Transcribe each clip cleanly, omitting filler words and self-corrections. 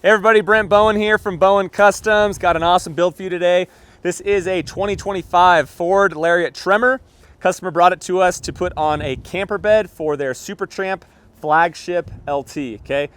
Hey everybody, Brent Bowen here from Bowen Customs. Got an awesome build for you today. This is a 2025 Ford Lariat Tremor. Customer brought it to us to put on a camper bed for their Supertramp flagship LT, okay?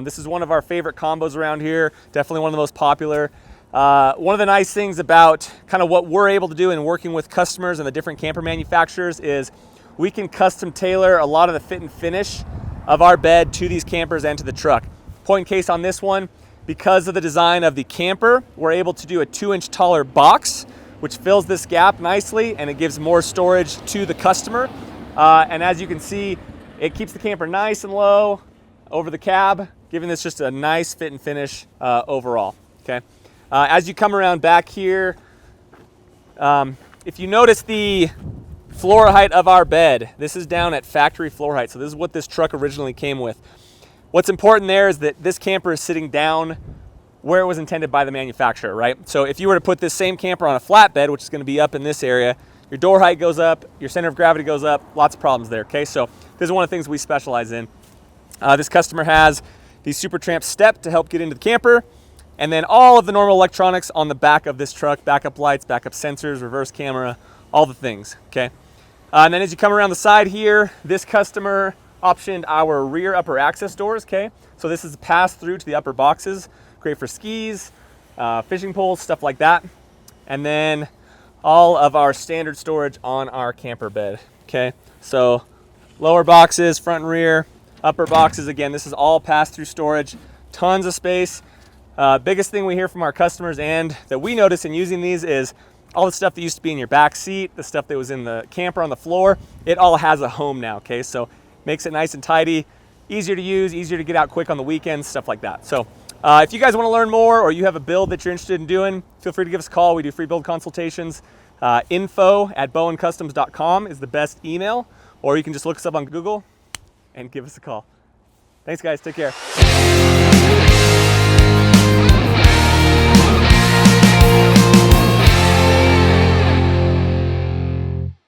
This is one of our favorite combos around here, definitely one of the most popular. One of the nice things about kind of what we're able to do in working with customers and the different camper manufacturers is we can custom tailor a lot of the fit and finish of our bed to these campers and to the truck. Point in case on this one, because of the design of the camper, we're able to do a 2-inch taller box, which fills this gap nicely and it gives more storage to the customer. And as you can see, it keeps the camper nice and low over the cab, giving this just a nice fit and finish overall, okay? As you come around back here, if you notice the floor height of our bed, this is down at factory floor height. So this is what this truck originally came with. What's important there is that this camper is sitting down where it was intended by the manufacturer, right? So if you were to put this same camper on a flatbed, which is going to be up in this area, your door height goes up, your center of gravity goes up, lots of problems there, okay? So this is one of the things we specialize in. This customer has the Supertramp step to help get into the camper, and then all of the normal electronics on the back of this truck, backup lights, backup sensors, reverse camera, all the things, okay? And then as you come around the side here, this customer optioned our rear upper access doors, okay? So this is a pass through to the upper boxes, great for skis, fishing poles, stuff like that. And then all of our standard storage on our camper bed, okay? So lower boxes, front and rear, upper boxes, again, this is all pass through storage, tons of space. Biggest thing we hear from our customers and that we notice in using these is all the stuff that used to be in your back seat, the stuff that was in the camper on the floor, it all has a home now, okay? So makes it nice and tidy, easier to use, easier to get out quick on the weekends, stuff like that. So if you guys want to learn more or you have a build that you're interested in doing, feel free to give us a call. We do free build consultations. Info@bowencustoms.com is the best email, or you can just look us up on Google and give us a call. Thanks guys, take care.